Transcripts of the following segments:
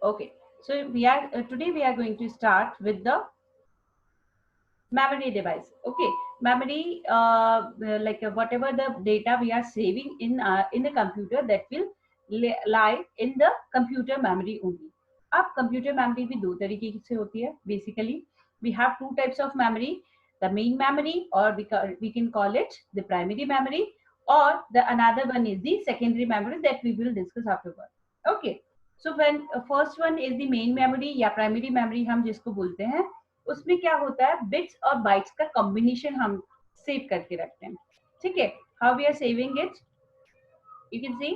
Okay, so we are today we are going to start with the memory device. Okay, memory whatever the data we are saving in the computer, that will lie in the computer memory only. अब computer memory भी दो तरीके से होती है. Basically we have two types of memory, the main memory, or we can call it the primary memory, or the another one is the secondary memory that we will discuss afterward. Okay, so when first one is the main memory या primary memory हम जिसको बोलते हैं, उसमें क्या होता है, bits और बाइट्स का कॉम्बिनेशन हम सेव करके रखते हैं. ठीक है, how we are saving it, you can see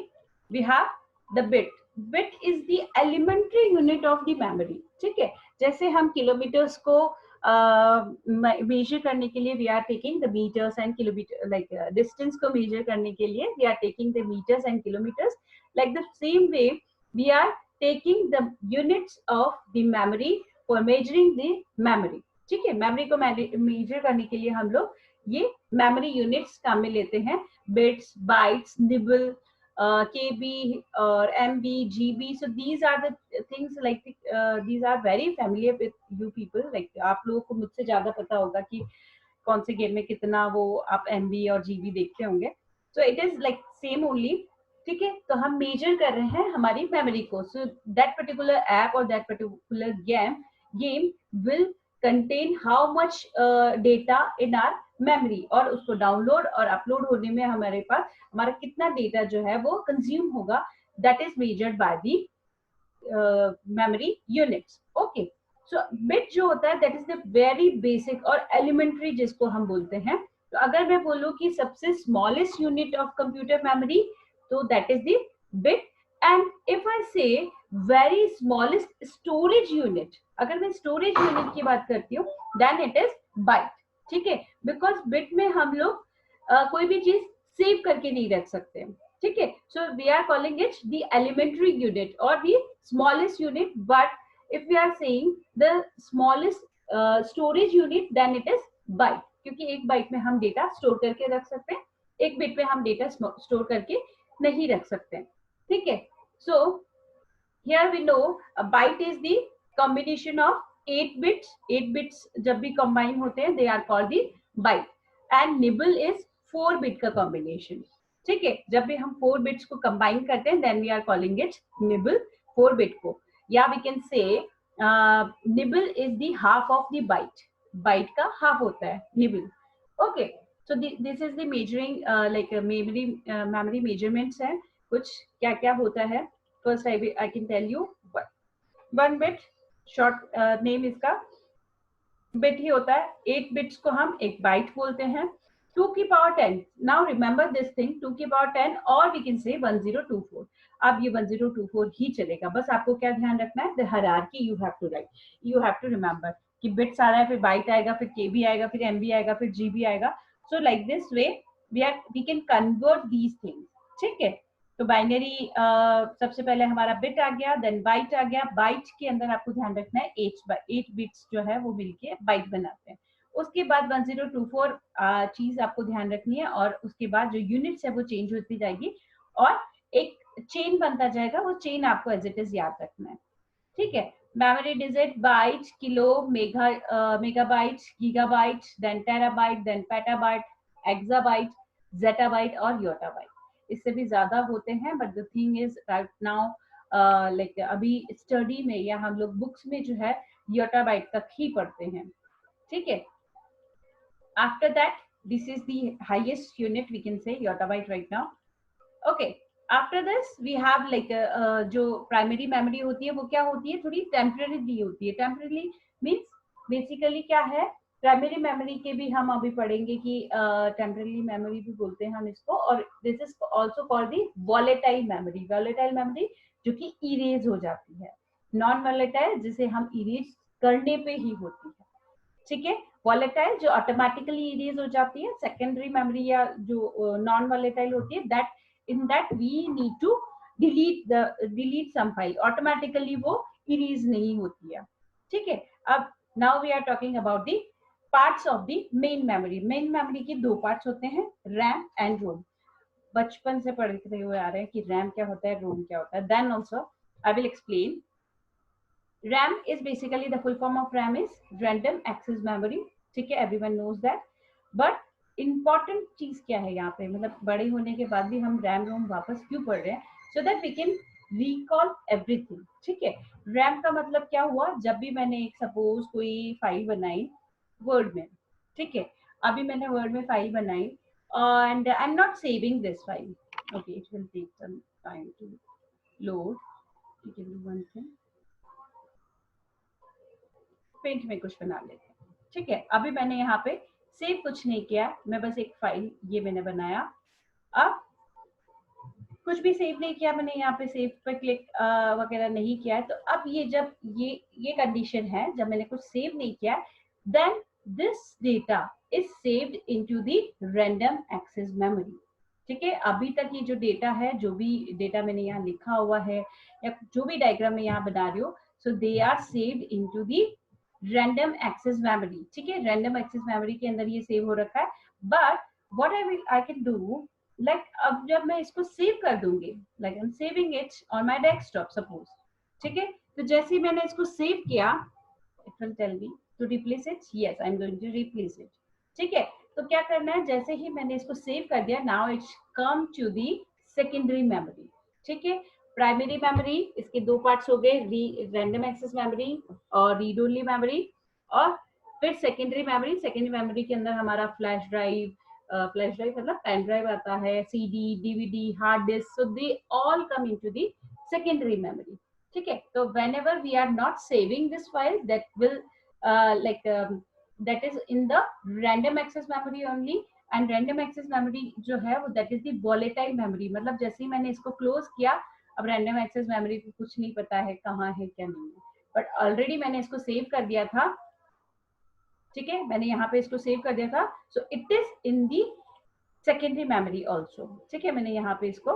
we have the bit is the elementary unit of the memory. ठीक है, जैसे हम किलोमीटर्स को मेजर करने के लिए we are taking the meters and kilometer, like distance को मेजर करने के लिए we are taking the meters and kilometers, like the same way we are taking the units of the memory for measuring the memory. ठीक है, memory को measure करने के लिए हम लोग ये मेमोरी यूनिट्स काम में लेते हैं, बिट्स, बाइट्स, निबल, केबी और MB, GB. So these are the things, like these are very familiar with you people. लाइक आप लोगों को मुझसे ज्यादा पता होगा कि कौन से गेम में कितना वो आप एमबी और जीबी देखते होंगे. So it is like same only. ठीक है, तो हम मेजर कर रहे हैं हमारी मेमोरी को. सो दैट पर्टिकुलर ऐप और that particular game will contain how much data in are memory, और उसको डाउनलोड और अपलोड होने में हमारे पास हमारा कितना डेटा जो है वो कंज्यूम होगा, that is measured by the memory units. Okay, so bit जो होता है that is the very basic और एलिमेंट्री जिसको हम बोलते हैं. तो अगर मैं बोलूं कि सबसे smallest unit of computer memory, so that is the bit. And if I say very smallest storage unit, अगर मैं storage unit की बात करती हूँ, then it is byte. ठीक है, because bit में हम लोग कोई भी चीज सेव करके नहीं रख सकते. ठीक है, so we are calling it the elementary unit or the smallest unit. But if we are saying the smallest storage unit, then it is byte, क्योंकि एक बाइट में हम डेटा स्टोर करके रख सकते हैं, एक बिट में हम डेटा स्टोर करके नहीं रख सकते. ठीक है, so here we know byte is the combination of 8 bits. 8 bits जब भी कंबाइन होते हैं they are called the byte. And nibble is 4 bit का कॉम्बिनेशन. ठीक है, जब भी हम 4 बिट्स को कंबाइन करते हैं then we are calling it nibble, 4 bit को. या we can say nibble is the half of the byte. Byte का हाफ होता है nibble. Okay, so this is the measuring like memory measurements है. कुछ क्या क्या होता है, first I can tell you. 1 bit short name इसका bit ही होता है. 8 bits को हम एक byte बोलते हैं. 2 की power 10, now remember this thing, 2 की power 10, और we can say 1024. अब ये 1024 ही चलेगा. बस आपको क्या ध्यान रखना है, the hierarchy you have to write, you have to remember कि बिट्स आ रहा है, फिर बाइट आएगा, फिर केबी आएगा, फिर एमबी आएगा, फिर जीबी आएगा. So like this way we can convert these things. ठीक है, तो बाइनरी सबसे पहले हमारा बिट आ गया, देन बाइट आ गया. बाइट के अंदर आपको ध्यान रखना है 8 बिट्स जो है वो मिलके बाइट बनाते हैं. उसके बाद 1024 चीज आपको ध्यान रखनी है, और उसके बाद जो यूनिट्स है वो चेंज होती जाएगी और एक चेन बनता जाएगा. वो चेन आपको एज इट इज याद रखना है. ठीक है, memory digit, byte, kilo, megabyte, gigabyte, then terabyte, then petabyte, exabyte, zettabyte और yottabyte. इससे भी ज्यादा होते हैं, but the thing is right now like अभी स्टडी में या हम लोग बुक्स में जो है yottabyte तक ही पढ़ते हैं. ठीक है, after that this is the highest unit we can say yottabyte right now. Okay, after this we have like जो प्राइमरी मेमोरी होती है वो क्या होती है, थोड़ी टेम्पररी होती है. टेम्पररी मीन्स बेसिकली क्या है, प्राइमरी मेमोरी के भी हम अभी पढ़ेंगे कि टेम्पररी मेमोरी भी बोलते हैं हम इसको. और this is also called the volatile memory. Volatile memory जो कि इरेज हो जाती है, नॉन वॉलेटाइल जिसे हम इरेज करने पे ही होती है. ठीक है, वॉलेटाइल जो ऑटोमेटिकली इरेज हो जाती है. सेकेंडरी मेमोरी या जो नॉन वॉलेटाइल होती है, that in that we need to delete some file, automatically वो erase नहीं होती है. ठीक है, अब now we are talking about the parts of the main memory. main memory के दो parts होते हैं, RAM and ROM. बचपन से पढ़ते हुए आ रहे हैं कि RAM क्या होता है, ROM क्या होता है. then also I will explain. RAM is basically the full form of RAM is random access memory. ठीक है, everyone knows that. But important चीज क्या है यहाँ पे, मतलब बड़े होने के बाद भी हम रैम रोम वापस क्यों पढ़ रहे हैं? So that we can recall everything. ठीक है, रैम का मतलब क्या हुआ, जब भी मैंने एक सपोज कोई फाइल बनाई वर्ड में, ठीक है, अभी मैंने वर्ड में फाइल बनाई and I am not saving this file. Okay, it will take some time to load. You can do one thing, paint में कुछ बना लेते हैं. ठीक है, अभी मैंने यहाँ पे सेव कुछ नहीं किया, मैं बस एक फाइल ये मैंने बनाया. अब कुछ भी सेव नहीं किया मैंने, यहाँ पे सेव पे क्लिक वगैरह नहीं किया है. तो अब ये जब ये कंडीशन है, जब मैंने कुछ सेव नहीं किया, then this data is saved into the random access memory. ठीक है, अभी तक ये जो डेटा है, जो भी डेटा मैंने यहाँ लिखा हुआ है या जो भी डायग्राम में यहाँ बना रही हूँ, so they are saved into the random access memory. ठीक है, रैंडम एक्सेस मेमोरी के अंदर ये सेव हो रखा है. But what I can do, like अब जब मैं इसको सेव कर दूंगी, like I am saving it on my desktop suppose. ठीक है, तो जैसे ही मैंने इसको सेव किया, it will tell me to replace it. Yes, I am going to replace it. ठीक है, तो क्या करना है, जैसे ही मैंने इसको सेव कर दिया, now it's come to the secondary memory. ठीक है, प्राइमरी मेमोरी, इसके दो पार्ट्स हो गए, रैंडम एक्सेस मेमोरी और रीड ओनली मेमोरी. और फिर सेकेंडरी मेमोरी, सेकेंडरी मेमोरी के अंदर हमारा फ्लैश ड्राइव, फ्लैश ड्राइव मतलब पेन ड्राइव आता है, CD, DVD, hard disk, so they all come into the secondary memory. ठीक है, तो whenever we are not saving this file, that will that is in the random access memory only. and random access memory जो है वो that is the volatile memory. मतलब जैसे ही मैंने इसको क्लोज किया, अब random access memory को कुछ नहीं पता है कहाँ है क्या नहीं है, बट ऑलरेडी मैंने इसको सेव कर दिया था. ठीक है, मैंने यहाँ पे इसको सेव कर दिया था, so it is in the secondary memory also. ठीक है, मैंने यहाँ पे इसको,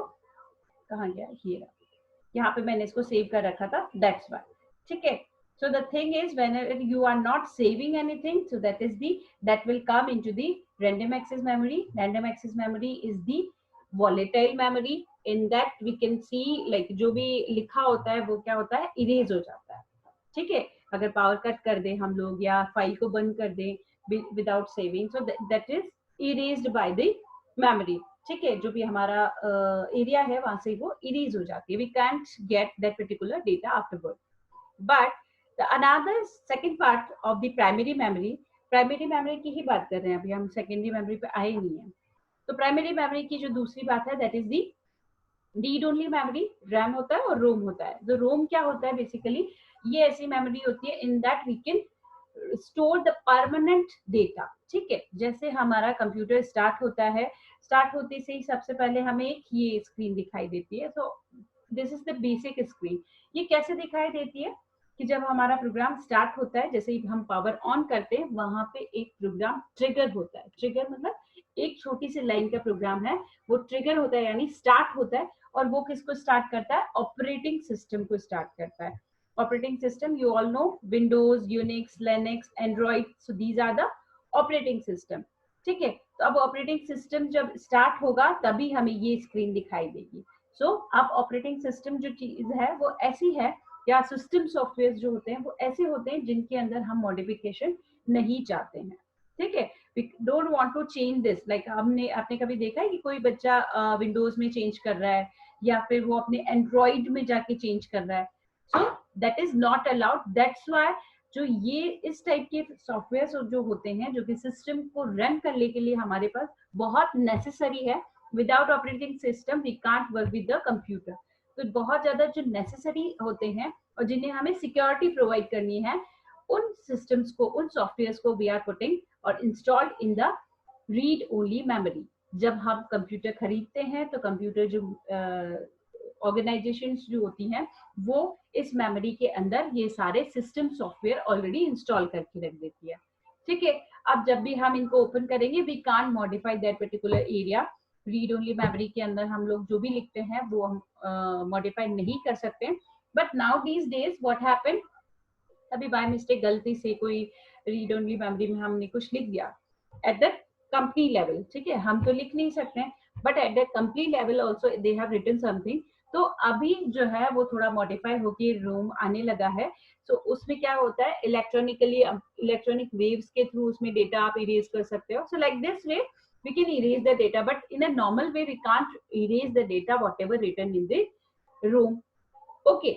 कहाँ गया ये, यहाँ पे मैंने इसको सेव कर रखा था, दैट्स व्हाई. ठीक है, so the thing is whenever you are not saving anything, so that will come into the random access memory. Random access memory is the volatile memory. In that we can see like जो भी लिखा होता है वो क्या होता है, erase हो जाता है. ठीक है, अगर पावर कट कर दे हम लोग या फाइल को बंद कर दे without saving, so that is erased by the memory. ठीक है, जो भी हमारा एरिया है वहां से वो इरेज हो जाती है. We can't get that particular data afterward. But another second part of the primary memory की ही बात कर रहे हैं अभी हम, सेकेंडरी मेमोरी पे आए नहीं है. तो प्राइमरी मेमोरी की जो दूसरी बात है, that is the read only memory. RAM होता है और रोम होता है. तो रोम क्या होता है, बेसिकली ये ऐसी मेमोरी होती है in that we can store the permanent data. ठीक है, जैसे हमारा कंप्यूटर स्टार्ट होता है, स्टार्ट होते से ही सबसे पहले हमें एक ये स्क्रीन दिखाई देती है. So this is the basic screen. ये कैसे दिखाई देती है कि जब हमारा प्रोग्राम स्टार्ट होता है, जैसे ही हम पावर ऑन करते हैं, वहां पे एक प्रोग्राम ट्रिगर होता है. ट्रिगर मतलब एक छोटी सी लाइन का प्रोग्राम है, वो ट्रिगर होता है यानी स्टार्ट होता है. और वो किसको स्टार्ट करता है, ऑपरेटिंग सिस्टम को स्टार्ट करता है. Operating system you all know, Windows, Unix, Linux, Android, so these are the operating system. ठीक है, तो अब ऑपरेटिंग सिस्टम जब स्टार्ट होगा तभी हमें ये स्क्रीन दिखाई देगी. सो अब ऑपरेटिंग सिस्टम जो चीज है वो ऐसी है, या सिस्टम सॉफ्टवेयर जो होते हैं वो ऐसे होते हैं जिनके अंदर हम मॉडिफिकेशन नहीं चाहते हैं. ठीक है, we don't want to change this. Like आपने कभी देखा है कि कोई बच्चा विंडोज में चेंज कर रहा है या फिर वो अपने एंड्रॉइड में जाके चेंज कर रहा है. So that is not allowed. That's why जो ये इस टाइप के सॉफ्टवेयर जो होते हैं, जो कि सिस्टम को रन करने के लिए हमारे पास बहुत नेसेसरी है. Without operating system we can't work with the computer. तो बहुत ज्यादा जो नेसेसरी होते हैं और जिन्हें हमें सिक्योरिटी प्रोवाइड करनी है, उन सिस्टम्स को, उन सॉफ्टवेयर्स को वी आर पुटिंग और installed in the read only memory. जब हम कंप्यूटर खरीदते हैं तो कंप्यूटर जो ऑर्गेनाइजेशंस जो होती हैं वो इस मेमोरी के अंदर ये सारे सिस्टम सॉफ्टवेयर ऑलरेडी इंस्टॉल करके रख देती है. ठीक है, अब जब भी हम इनको ओपन करेंगे, we can't modify that particular area. Read only memory के अंदर हम लोग जो भी लिखते हैं वो हम मॉडिफाई नहीं कर सकते. But now these days what happened, अभी बाय मिस्टेक गलती से कोई रीड ओनली मेमोरी में हमने कुछ लिख दिया एट द कंपनी लेवल. ठीक है, हम तो लिख नहीं सकते, but at the company level also they have written something. तो अभी जो है वो थोड़ा मॉडिफाई होके रोम आने लगा है। तो उसमें क्या होता है, इलेक्ट्रॉनिक वेव्स के थ्रू उसमें डेटा आप इरेज कर सकते हो। सो like this way we can erase the data, but in a normal way we can't erase the data whatever written in the room. Okay,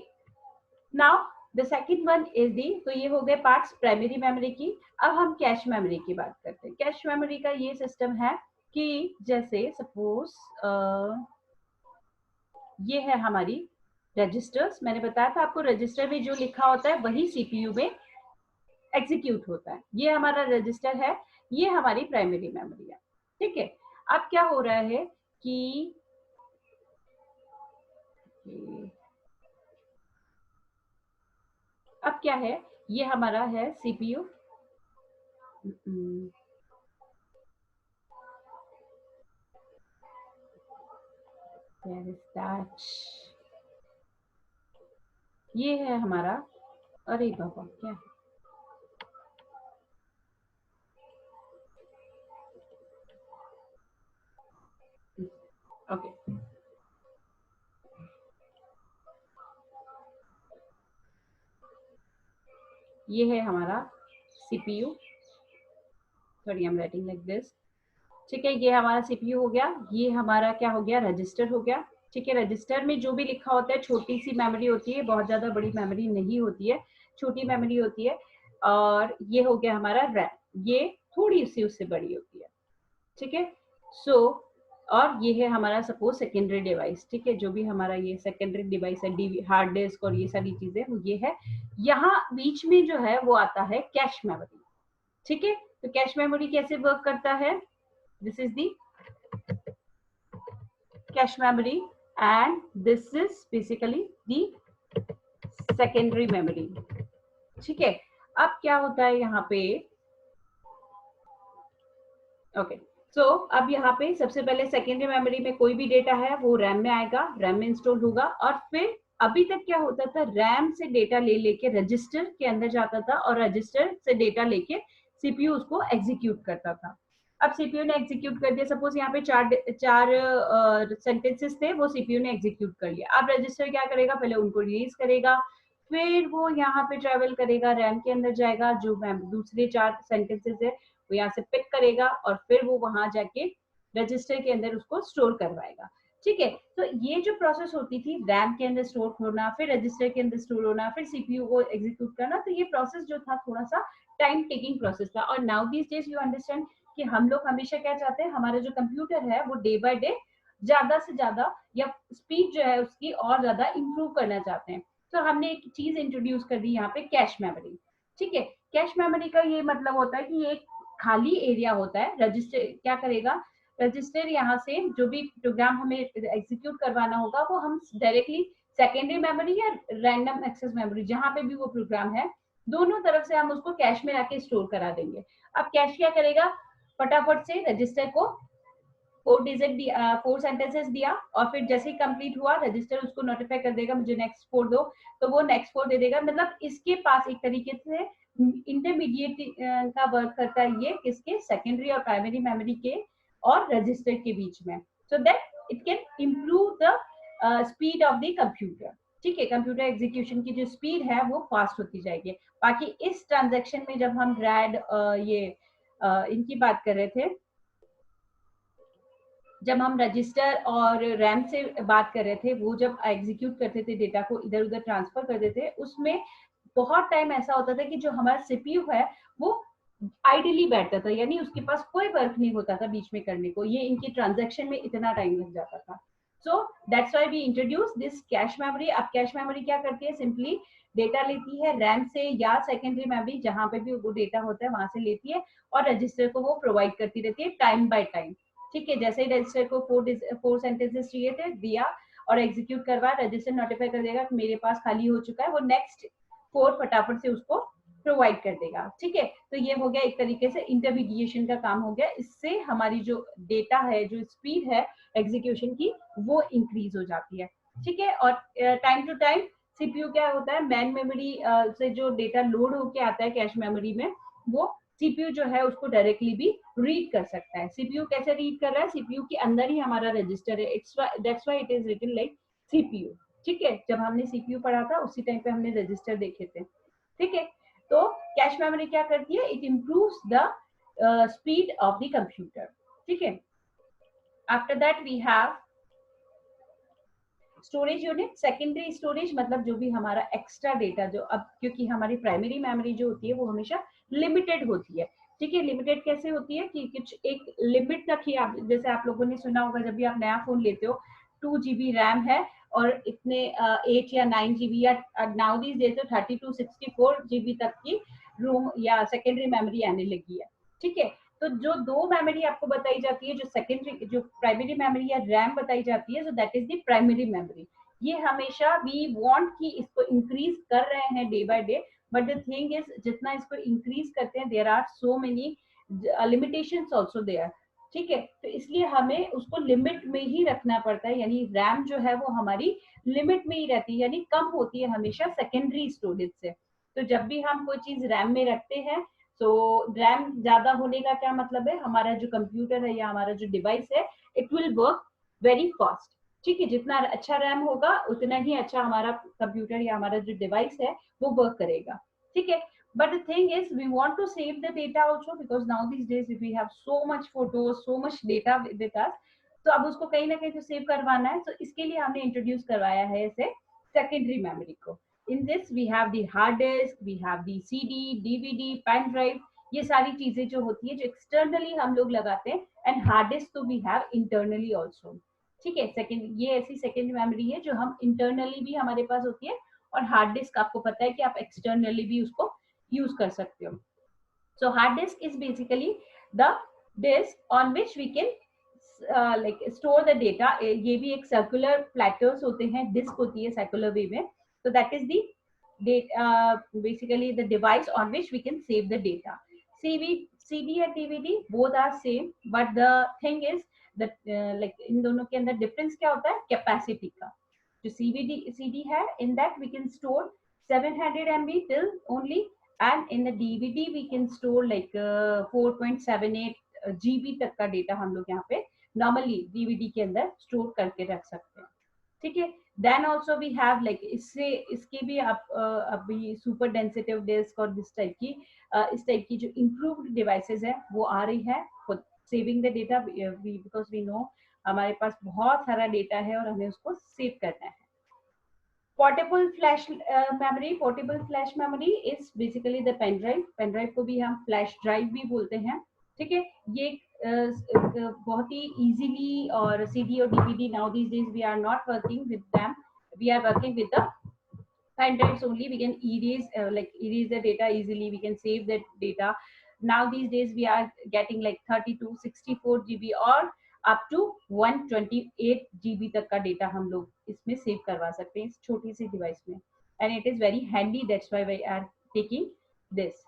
now the second one is the, तो ये हो गए parts primary memory की। अब हम cache memory की बात करते हैं। कैश मेमोरी का ये सिस्टम है कि जैसे सपोज ये है हमारी रजिस्टर्स। मैंने बताया था आपको रजिस्टर में जो लिखा होता है वही सीपीयू में एग्जीक्यूट होता है। ये हमारा रजिस्टर है, ये हमारी प्राइमरी मेमोरी है। ठीक है, अब क्या हो रहा है कि अब क्या है, ये हमारा है सीपीयू। Where is that? ये है हमारा, अरे बाबा क्या है, ओके ये है हमारा CPU. Sorry I am writing like this. ठीक है, ये हमारा सीपीयू हो गया, ये हमारा क्या हो गया, रजिस्टर हो गया। ठीक है, रजिस्टर में जो भी लिखा होता है छोटी सी मेमोरी होती है, बहुत ज्यादा बड़ी मेमोरी नहीं होती है, छोटी मेमोरी होती है। और ये हो गया हमारा रैम, ये थोड़ी सी उससे बड़ी होती है। ठीक है, सो और ये है हमारा सपोज सेकेंडरी डिवाइस। ठीक है, जो भी हमारा ये सेकेंडरी डिवाइस है, हार्ड डिस्क और ये सारी चीजें वो ये है। यहाँ बीच में जो है वो आता है कैश मेमोरी। ठीक है, तो कैश मेमोरी कैसे वर्क करता है, this is the cache memory and this is basically the secondary memory. ठीक है, अब क्या होता है यहाँ पे, ओके सो अब यहाँ पे सबसे पहले सेकेंडरी मेमोरी में कोई भी डेटा है वो रैम में आएगा, रैम में इंस्टॉल होगा, और फिर अभी तक क्या होता था, रैम से डेटा ले लेके रजिस्टर के अंदर जाता था और रजिस्टर से डेटा लेके सीपीयू उसको एग्जीक्यूट करता था। अब सीपीयू ने एग्जीक्यूट कर दिया, सपोज यहाँ पे चार सेंटेंसेस थे, वो सीपीयू ने एग्जीक्यूट कर लिया। अब रजिस्टर क्या करेगा, पहले उनको रिलीज करेगा, फिर वो यहाँ पे ट्रेवल करेगा, रैम के अंदर जाएगा, जो दूसरे चार सेंटेंसेस है वो यहाँ से पिक करेगा और फिर वो वहां जाके रजिस्टर के अंदर उसको स्टोर करवाएगा। ठीक है, तो ये जो प्रोसेस होती थी, रैम के अंदर स्टोर होना, फिर रजिस्टर के अंदर स्टोर होना, फिर सीपीयू को एग्जीक्यूट करना, तो ये प्रोसेस जो था थोड़ा सा टाइम टेकिंग प्रोसेस था। और now this days you understand कि हम लोग हमेशा क्या चाहते हैं, हमारा जो कंप्यूटर है वो डे बाय डे ज्यादा से ज्यादा या स्पीड जो है उसकी और ज्यादा इंप्रूव करना चाहते हैं। तो हमने एक चीज इंट्रोड्यूस कर दी यहाँ पे, कैश मेमोरी। ठीक है, कैश मेमोरी का ये मतलब होता है कि एक खाली एरिया होता है, रजिस्टर क्या करेगा, रजिस्टर यहाँ से जो भी प्रोग्राम हमें एग्जीक्यूट करवाना होगा वो हम डायरेक्टली सेकेंडरी मेमोरी या रैंडम एक्सेस मेमोरी, जहां पे भी वो प्रोग्राम है, दोनों तरफ से हम उसको कैश में आके स्टोर करा देंगे। अब कैश क्या करेगा, फटाफट से रजिस्टर को 4 सेंटेंसेस दिया और फिर जैसे ही कंप्लीट हुआ रजिस्टर उसको नोटिफाई कर देगा मुझे नेक्स्ट 4 दो, तो वो नेक्स्ट 4 दे देगा। मतलब इसके पास एक तरीके से इंटरमीडिएट का वर्क करता है ये, किसके, सेकेंडरी और प्राइमरी मेमोरी के और रजिस्टर के बीच में, so that it can improve the speed of the computer. ठीक है, कंप्यूटर एग्जीक्यूशन की जो स्पीड है वो फास्ट होती जाएगी। बाकी इस ट्रांजेक्शन में जब हम रैड इनकी बात कर रहे थे, जब हम रजिस्टर और रैम से बात कर रहे थे, वो जब एग्जीक्यूट करते थे, डेटा को इधर उधर ट्रांसफर करते थे, उसमें बहुत टाइम ऐसा होता था कि जो हमारा सीपीयू है वो आइडियली बैठता था, यानी उसके पास कोई वर्क नहीं होता था बीच में करने को, ये इनकी ट्रांजेक्शन में इतना टाइम लग जाता था। So that's why we introduce this cache memory. अब कैश मेमोरी क्या करती है, सिंपली डेटा लेती है रैम से या सेकेंडरी मेमोरी, जहां पे भी वो डेटा होता है वहां से लेती है और रजिस्टर को वो प्रोवाइड करती रहती है टाइम बाय टाइम। ठीक है, जैसे ही रजिस्टर को 4 सेंटेंसेस चाहिए थे, दिया और एग्जीक्यूट करवा, रजिस्टर नोटिफाई कर देगा कि मेरे पास खाली हो चुका है, वो नेक्स्ट 4 फटाफट से उसको प्रोवाइड कर देगा। ठीक है, तो ये हो गया एक तरीके से इंटरमीडिएशन का काम हो गया, इससे हमारी जो डेटा है, जो स्पीड है एग्जीक्यूशन की, वो इंक्रीज हो जाती है। ठीक है, और टाइम टू टाइम सीपीयू क्या होता है, मैन मेमोरी से जो डेटा लोड होके आता है कैश मेमोरी में, वो सीपीयू जो है उसको डायरेक्टली भी रीड कर सकता है। सीपीयू कैसे रीड कर रहा है, सीपीयू के अंदर ही हमारा रजिस्टर है, that's why it is written like CPU. ठीक है, जब हमने सीपीयू पढ़ा था उसी टाइम पे हमने रजिस्टर देखे थे। ठीक है, तो कैश मेमोरी क्या करती है, it improves the speed of the computer. ठीक है, after that we have storage unit. Secondary storage मतलब जो भी हमारा एक्स्ट्रा डेटा, जो अब क्योंकि हमारी प्राइमरी मेमोरी जो होती है वो हमेशा लिमिटेड होती है। ठीक है, लिमिटेड कैसे होती है कि कुछ एक लिमिट तक ही, आप जैसे आप लोगों ने सुना होगा जब भी आप नया फोन लेते हो 2 GB रैम है और इतने 8 या 9 GB या नाउ दीज डेज तो 32 64 GB तक की रोम या सेकेंडरी मेमोरी आने लगी है। ठीक है, तो जो दो मेमोरी आपको बताई जाती है, जो सेकेंडरी जो प्राइमरी मेमोरी या रैम बताई जाती है, so that is the primary memory. ये हमेशा वी वांट कि इसको इंक्रीज कर रहे हैं day by day, but the thing is जितना इसको इंक्रीज करते हैं there are so many limitations also there. ठीक है, तो इसलिए हमें उसको लिमिट में ही रखना पड़ता है, यानी रैम जो है वो हमारी लिमिट में ही रहती है, यानी कम होती है हमेशा सेकेंडरी स्टोरेज से। तो जब भी हम कोई चीज रैम में रखते हैं, तो रैम ज्यादा होने का क्या मतलब है, हमारा जो कंप्यूटर है या हमारा जो डिवाइस है, it will work very fast. ठीक है, जितना अच्छा रैम होगा उतना ही अच्छा हमारा कंप्यूटर या हमारा जो डिवाइस है वो वर्क करेगा। ठीक है, but the thing is we want to save the data also, because now these days if we have so much photos, so much data with us, तो अब उसको कहीं ना कहीं तो सेव करवाना है। तो इसके लिए हमने इंट्रोड्यूस करवाया है इसे सेकेंडरी मेमोरी को। In this we have the hard disk, we have the CD, DVD, pen drive, ये सारी चीजें जो होती है जो एक्सटर्नली हम लोग लगाते हैं, एंड हार्ड डिस्क तो वी हैव इंटरनली ऑल्सो। ठीक है, सेकेंड ये ऐसी सेकेंड मेमोरी है जो हम इंटरनली भी हमारे पास होती है, और हार्ड डिस्क आपको पता है कि आप एक्सटर्नली भी उसको यूज कर सकते हो। So hard disk is basically the disk on which we can like store the data. ये भी एक सर्कुलर प्लेटर्स होते हैं, डिस्क होती है सर्कुलर वे में, so that is the basically the device on which we can save the data. CD and DVD both are same, but the thing is that like इन दोनों के अंदर difference क्या होता है, capacity का। जो CD है, in that we can store 700 MB till only, and in the DVD we can store like 4.78 GB तक का डेटा हम लोग यहाँ पे नॉर्मली डीवीडी के अंदर स्टोर करके रख सकते हैं। ठीक है, then also we have like इससे इसके भी आप अभी सुपर डेंसिटिव डिस्क और दिस टाइप की इस टाइप की जो इम्प्रूव्ड डिवाइसेस है वो आ रही है for saving the data, because we know हमारे पास बहुत सारा डेटा है और हमें उसको सेव करना है। Portable flash memory, portable flash memory is basically the pen drive. Pen drive को भी हम फ्लैश ड्राइव भी बोलते हैं। ठीक है, ये बहुत ही इजीली, और सीडी और DVD now these days we are not working with them, we are working with the pen drives only. We can erase the data easily, we can save that data. Now these days we are getting like 32 64 GB और up to 128 GB तक का data हम लोग इसमें save करवा सकते हैं इस छोटी सी डिवाइस में, and it is very handy, that's why we are taking this.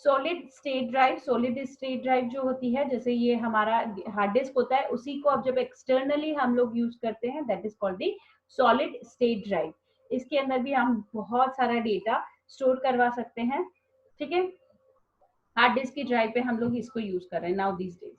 Solid state drive, solid state drive जो होती है, जैसे ये हमारा हार्ड डिस्क होता है, उसी को अब जब एक्सटर्नली हम लोग यूज करते हैं, that is called the solid state drive. इसके अंदर भी हम बहुत सारा डेटा स्टोर करवा सकते हैं। ठीक है, हार्ड डिस्क की ड्राइव पे हम लोग इसको यूज कर रहे हैं now these days.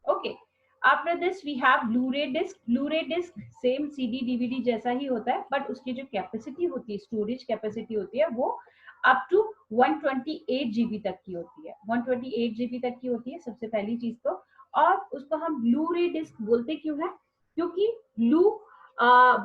Okay, after this we have Blu ray disc. Blu ray disc same CD DVD जैसा ही होता है, बट उसकी जो कैपेसिटी होती है, स्टोरेज कैपेसिटी होती है, वो अप टू 128 GB तक की होती है। 128 GB तक की होती है सबसे पहली चीज तो। और उसको हम ब्लू-रे डिस्क बोलते क्यों है, क्योंकि ब्लू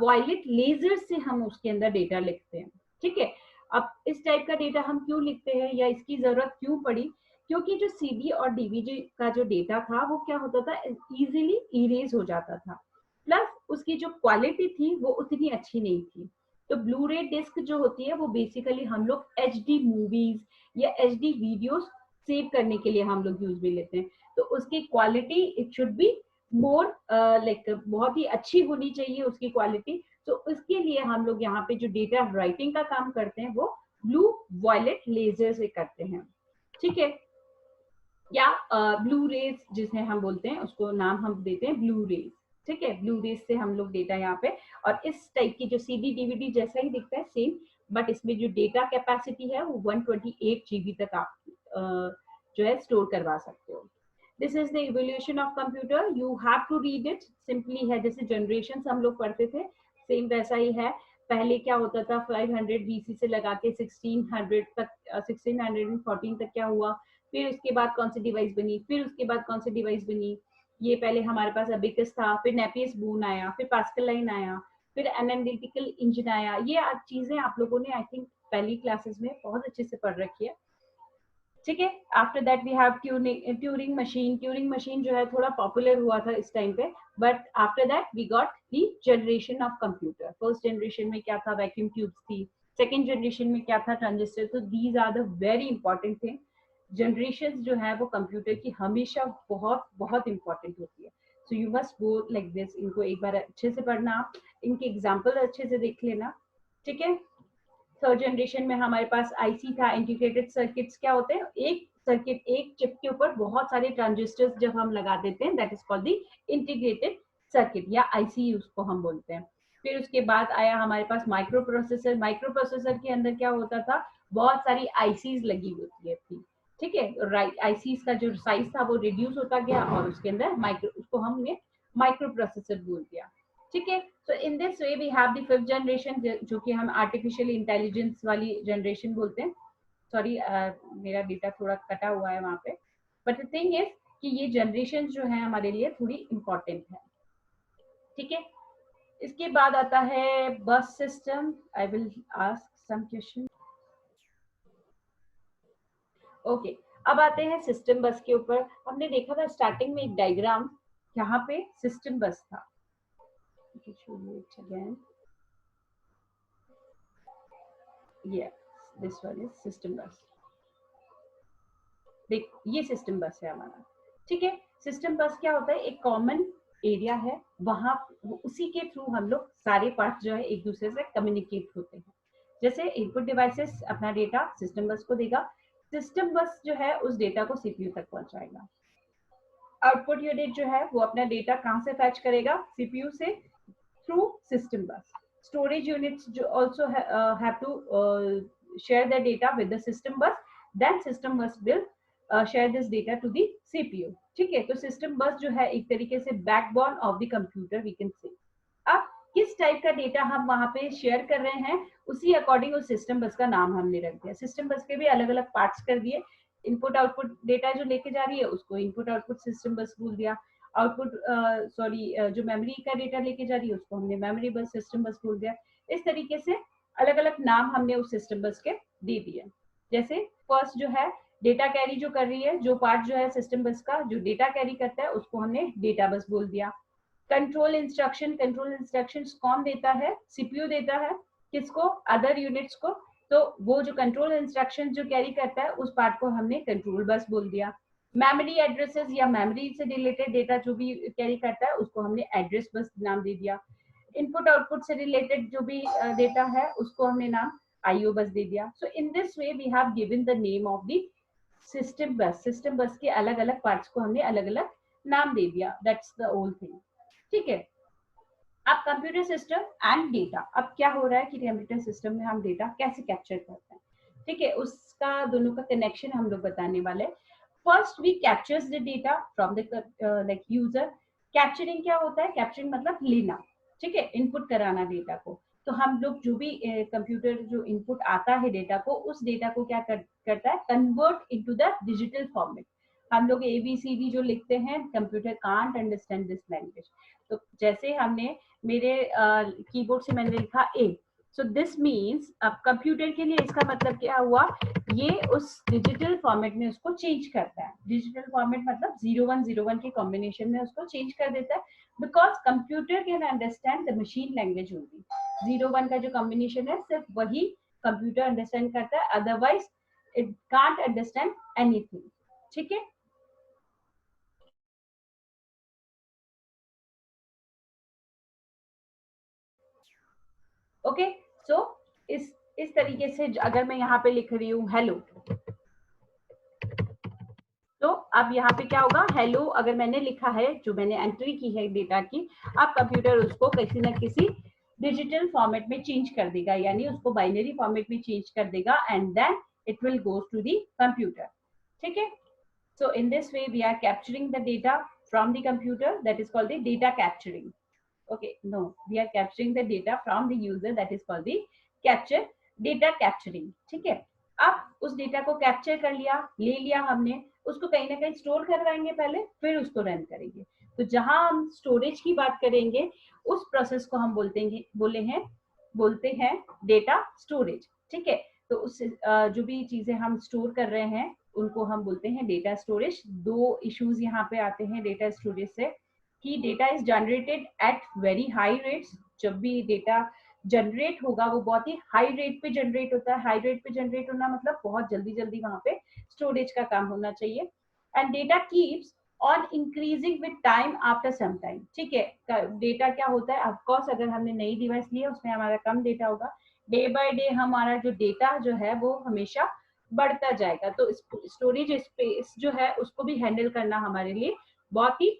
वायलेट लेजर से हम उसके अंदर डेटा लिखते हैं। ठीक है, अब इस टाइप का डेटा हम क्यों लिखते हैं या इसकी जरूरत क्यों पड़ी, क्योंकि जो सीडी और डीवीडी का जो डेटा था वो क्या होता था, इजीली इरेज हो जाता था, प्लस उसकी जो क्वालिटी थी वो उतनी अच्छी नहीं थी। तो ब्लू रे डिस्क जो होती है वो बेसिकली हम लोग HD मूवीज या HD वीडियोस सेव करने के लिए हम लोग यूज में लेते हैं। तो उसकी quality it should be more like बहुत ही अच्छी होनी चाहिए उसकी क्वालिटी। तो उसके लिए हम लोग यहाँ पे जो डेटा राइटिंग का काम करते हैं वो ब्लू वायलेट लेजर से करते हैं। ठीक है, या ब्लू रेज जिसे हम बोलते हैं उसको नाम हम देते हैं ब्लू रेज। ठीक है, ब्लू रेज से हम लोग डेटा यहाँ पे, और इस टाइप की जो सीडी डीवीडी जैसा ही दिखता है सेम, बट इसमें जो डेटा कैपेसिटी है वो 128 GB तक आप जो है स्टोर करवा सकते हो। This is the evolution of computer, you have to read it, simply है जैसे जनरेशन हम लोग पढ़ते थे, सेम वैसा ही है। पहले क्या होता था, 500 BC से लगा के 1600 तक, 1614 तक क्या हुआ, फिर उसके बाद कौन सी डिवाइस बनी, फिर उसके बाद कौन सी डिवाइस बनी, ये पहले हमारे पास अबिकस था, फिर नेपियस बून आया, फिर पास्कल लाइन आया, फिर एनालिटिकल इंजन आया। ये चीजें आप लोगों ने आई थिंक पहली क्लासेस में बहुत अच्छे से पढ़ रखी है, ठीक है। After that we have Turing machine. Turing machine जो है थोड़ा पॉपुलर हुआ था इस टाइम पे, but after that we got the generation of computer. First generation में क्या था, वैक्यूम ट्यूब्स थी। सेकेंड जनरेशन में क्या था, ट्रांजिस्टर। तो these are the very important thing. Generation जो है वो कंप्यूटर की हमेशा बहुत बहुत इंपॉर्टेंट होती है। So you must go like this, इनको एक बार अच्छे से पढ़ना, आप इनके एग्जाम्पल अच्छे से देख लेना, ठीक है। थर्ड जनरेशन में हमारे पास आईसी था, इंटीग्रेटेड सर्किट्स। क्या होते हैं, एक सर्किट, एक चिप के ऊपर बहुत सारे ट्रांजिस्टर्स जब हम लगा देते हैं, that is called the integrated circuit, या आईसी उसको हम बोलते हैं। फिर उसके बाद आया हमारे पास माइक्रो प्रोसेसर। माइक्रो प्रोसेसर के अंदर क्या होता था, बहुत सारी आईसीज लगी होती थी, ठीक है। राइट, आईसीज का जो साइज था वो रिड्यूस होता गया और उसके अंदर माइक्रो, उसको हमने माइक्रो प्रोसेसर बोल दिया, ठीक है। So in this way we have the fifth generation, जो कि हम आर्टिफिशियल इंटेलिजेंस वाली जनरेशन बोलते हैं। सॉरी, मेरा डेटा थोड़ा कटा हुआ है वहां पे, बट द थिंग इज कि ये जनरेशन जो है हमारे लिए थोड़ी इंपॉर्टेंट है, ठीक है। इसके बाद आता है bus system. I will ask some question, okay. अब आते हैं सिस्टम बस के ऊपर। हमने देखा था स्टार्टिंग में एक डायग्राम, यहाँ पे सिस्टम बस था। Yeah, this one is system bus. देख, ये सिस्टम बस है हमारा, ठीक है। सिस्टम बस क्या होता है, एक कॉमन एरिया है, वहां उसी के थ्रू हम लोग सारे पार्ट जो है एक दूसरे से कम्युनिकेट होते हैं। जैसे इनपुट डिवाइसेस अपना डेटा सिस्टम बस को देगा, सिस्टम बस जो है उस डेटा को सीपीयू तक पहुंचाएगा। आउटपुट यूनिट जो है वो अपना डेटा कहाँ से फैच करेगा, सीपीयू से, थ्रू सिस्टम बस। Storage units also have to share their data with the system bus. Then system bus will share this data to the CPU, ठीक है। तो सिस्टम बस जो है एक तरीके से backbone of the computer we can say. अब किस टाइप का डेटा हम वहां पे शेयर कर रहे हैं, उसी अकॉर्डिंग उस सिस्टम बस का नाम हमने रख दिया। सिस्टम बस के भी अलग अलग पार्ट्स कर दिए। इनपुट आउटपुट डेटा जो लेके जा रही है उसको इनपुट आउटपुट सिस्टम बस बोल दिया। आउटपुट जो मेमोरी का डेटा लेके जा रही है उसको हमने मेमोरी बस सिस्टम बस बोल दिया। इस तरीके से अलग अलग नाम हमने उस सिस्टम बस के दे दिए। जैसे फर्स्ट जो है डेटा कैरी जो कर रही है, जो पार्ट जो है सिस्टम बस का जो डेटा कैरी करता है उसको हमने डेटा बस बोल दिया। कंट्रोल इंस्ट्रक्शन, कंट्रोल इंस्ट्रक्शंस कौन देता है, सीपीयू देता है। किसको, अदर यूनिट्स को। तो वो जो कंट्रोल इंस्ट्रक्शन जो कैरी करता है उस पार्ट को हमने कंट्रोल बस बोल दिया। मेमोरी एड्रेसेस या मेमोरी से रिलेटेड डेटा जो भी कैरी करता है उसको हमने एड्रेस बस नाम दे दिया। इनपुट आउटपुट से रिलेटेड जो भी डेटा है उसको हमने नाम आईओ बस दे दिया। So in this way we have given the name of the system bus. System bus के अलग अलग पार्ट्स को हमने अलग अलग नाम दे दिया, दैट्स द होल थिंग, ठीक है। अब कंप्यूटर सिस्टम एंड डेटा, अब क्या हो रहा है कि कंप्यूटर सिस्टम में हम डेटा कैसे कैप्चर करते हैं, ठीक है, उसका दोनों का कनेक्शन हम लोग बताने वाले। First we captures the data from the like user. Capturing क्या होता है, कैप्चरिंग मतलब लेना, ठीक है, इनपुट कराना डेटा को। तो हम लोग जो भी कंप्यूटर जो इनपुट आता है डेटा को, उस डेटा को क्या करता है, convert into the digital format. हम लोग ABCD जो लिखते हैं, computer can't understand this language. तो जैसे हमने मेरे कीबोर्ड से मैंने लिखा A, सो दिस मीन्स अब कंप्यूटर के लिए इसका मतलब क्या हुआ, ये उस डिजिटल फॉर्मेट में उसको चेंज करता है। डिजिटल फॉर्मेट मतलब 0101 के कॉम्बिनेशन में उसको चेंज कर देता है, because computer can understand the machine language only. 01 का जो कॉम्बिनेशन है सिर्फ वही कंप्यूटर अंडरस्टैंड करता है, otherwise it can't understand anything, ठीक है। ओके, सो इस तरीके से अगर मैं यहाँ पे लिख रही हूँ हेलो, तो अब यहाँ पे क्या होगा, हेलो अगर मैंने लिखा है, जो मैंने एंट्री की है डेटा की, अब कंप्यूटर उसको किसी न किसी डिजिटल फॉर्मेट में चेंज कर देगा, यानी उसको बाइनरी फॉर्मेट में चेंज कर देगा, and then it will go to the computer, ठीक है। So in this way we are capturing the data from the computer, that is called the data capturing. Okay, no, we are capturing the data from the user, that is called the capture data capturing. ठीक है, अब उस data को capture कर लिया, ले लिया हमने, उसको कहीं ना कहीं स्टोर करवाएंगे पहले, फिर उसको रन करेंगे। तो जहां हम स्टोरेज की बात करेंगे उस प्रोसेस को हम बोलते हैं डेटा स्टोरेज। ठीक है, तो उस जो भी चीजें हम स्टोर कर रहे हैं उनको हम बोलते हैं डेटा स्टोरेज। दो इश्यूज यहाँ पे आते हैं डेटा स्टोरेज से, कि data is generated at very high rates. जब भी डेटा जनरेट होगा वो बहुत ही हाई रेट पे जनरेट होता है। हाई रेट पे जनरेट होना मतलब बहुत जल्दी जल्दी वहां पे स्टोरेज का काम होना चाहिए। And data keeps on increasing with time after some time. ठीक है, डेटा क्या होता है, ऑफकोर्स अगर हमने नई डिवाइस ली है उसमें हमारा कम डेटा होगा, डे बाय डे हमारा जो डेटा जो है वो हमेशा बढ़ता जाएगा। तो स्टोरेज स्पेस जो है उसको भी हैंडल करना हमारे लिए बहुत ही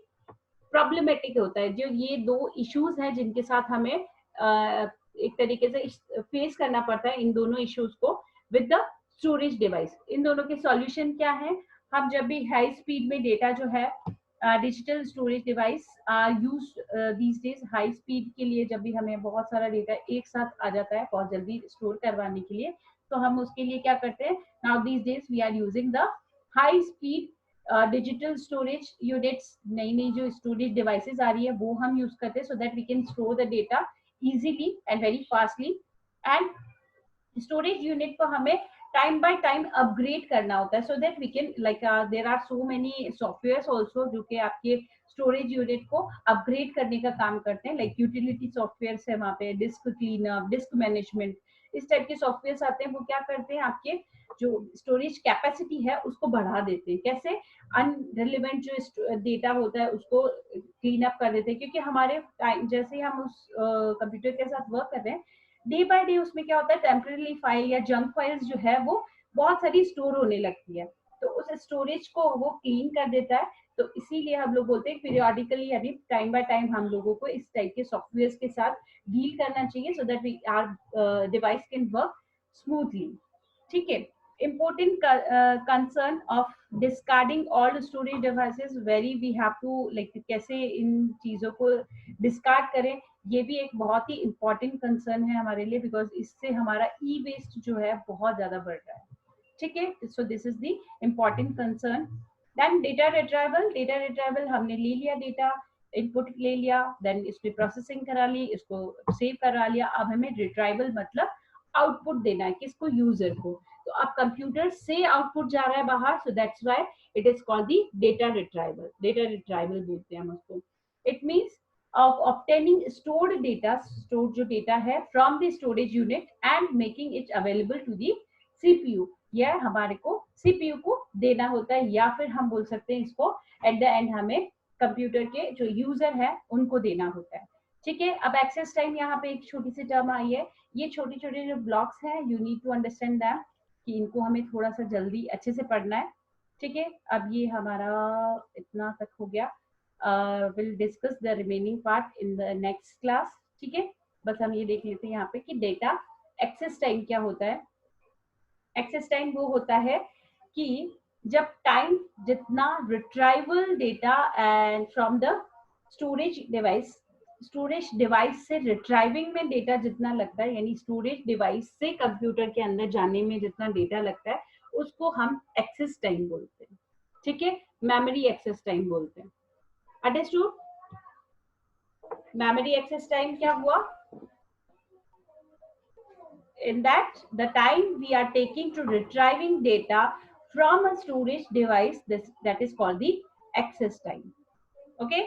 प्रॉब्लमेटिक होता है। जो ये दो इश्यूज हैं जिनके साथ हमें एक तरीके से फेस करना पड़ता है, इन दोनों इश्यूज को विद द स्टोरेज डिवाइस। इन दोनों के सॉल्यूशन क्या है, हम जब भी हाई स्पीड में डेटा जो है digital storage device use these days high speed के लिए, जब भी हमें बहुत सारा डेटा एक साथ आ जाता है बहुत जल्दी स्टोर करवाने के लिए, तो हम उसके लिए क्या करते हैं, now these days we are using the high speed digital storage units. नई नई जो स्टोरेज डिवाइसेस आ रही है वो हम यूज करते हैं, so that we can store the data easily and very fastly. And storage unit को हमें टाइम बाय टाइम अपग्रेड करना होता है, so that we can like there are so many software also जो कि आपके स्टोरेज यूनिट को upgrade करने का काम करते हैं। लाइक यूटिलिटी सॉफ्टवेयर है वहाँ पे, डिस्क क्लीनअप, डिस्क मैनेजमेंट, इस टाइप के सॉफ्टवेयर आते हैं। वो क्या करते हैं, आपके जो स्टोरेज कैपेसिटी है उसको बढ़ा देते हैं। कैसे, अनरिलेवेंट जो डेटा होता है उसको क्लीन अप कर देते हैं, क्योंकि हमारे टाइम जैसे हम उस कंप्यूटर के साथ वर्क कर रहे हैं, डे बाय डे उसमें क्या होता है, टेम्पररी फाइल या जंक फाइल्स जो है वो बहुत सारी स्टोर होने लगती है, तो उस स्टोरेज को वो क्लीन कर देता है। तो इसीलिए हम लोग बोलते हैं पीरियोडिकली यानी टाइम बाय टाइम हम लोगों को इस टाइप के सॉफ्टवेयर के साथ डील करना चाहिए, so that we are device can work smoothly. ठीक है, important concern of discarding all storage devices, very we have to like कैसे इन चीजों को डिस्कार्ड करें, ये भी एक बहुत ही इंपॉर्टेंट कंसर्न है हमारे लिए, बिकॉज इससे हमारा ई वेस्ट जो है बहुत ज्यादा बढ़ रहा है। ठीक है, so this is the important concern. Then data retrieval, data retrieval हमने ले लिया डेटा, इनपुट ले लिया, देन इसकी प्रोसेसिंग करा ली, इसको सेव करा लिया, अब हमें रिट्राइवल मतलब आउटपुट देना है, किसको, यूजर को। तो अब कंप्यूटर से आउटपुट जा रहा है बाहर, सो that's why it is called the data retrieval. Data retrieval बोलते हैं हम उसको। It means of obtaining stored data, stored जो data है from the storage unit and making it available to the CPU, यह हमारे को CPU को देना होता है, या फिर हम बोल सकते हैं इसको एट द एंड हमें कंप्यूटर के जो यूजर है उनको देना होता है। ठीक है, अब एक्सेस टाइम, यहाँ पे एक छोटी सी टर्म आई है, ये छोटे छोटे जो ब्लॉक्स हैं you need to understand them, कि इनको हमें थोड़ा सा जल्दी अच्छे से पढ़ना है। ठीक है, अब ये हमारा इतना तक हो गया, will discuss the remaining part in the next class. ठीक है, बस हम ये देख लेते हैं यहाँ पे कि डेटा एक्सेस टाइम क्या होता है। एक्सेस टाइम वो होता है कि जब टाइम जितना retrieval data and from the storage device से रिट्राइविंग में डेटा जितना लगता है, यानी स्टोरेज डिवाइस से कंप्यूटर के अंदर जाने में जितना डेटा लगता है, उसको हम एक्सेस टाइम बोलते हैं। ठीक है, मेमोरी एक्सेस टाइम बोलते हैं। अंडरस्टूड? मेमोरी एक्सेस टाइम क्या हुआ? In that the time we are taking to retrieving data from a storage device, that is called the access time. Okay,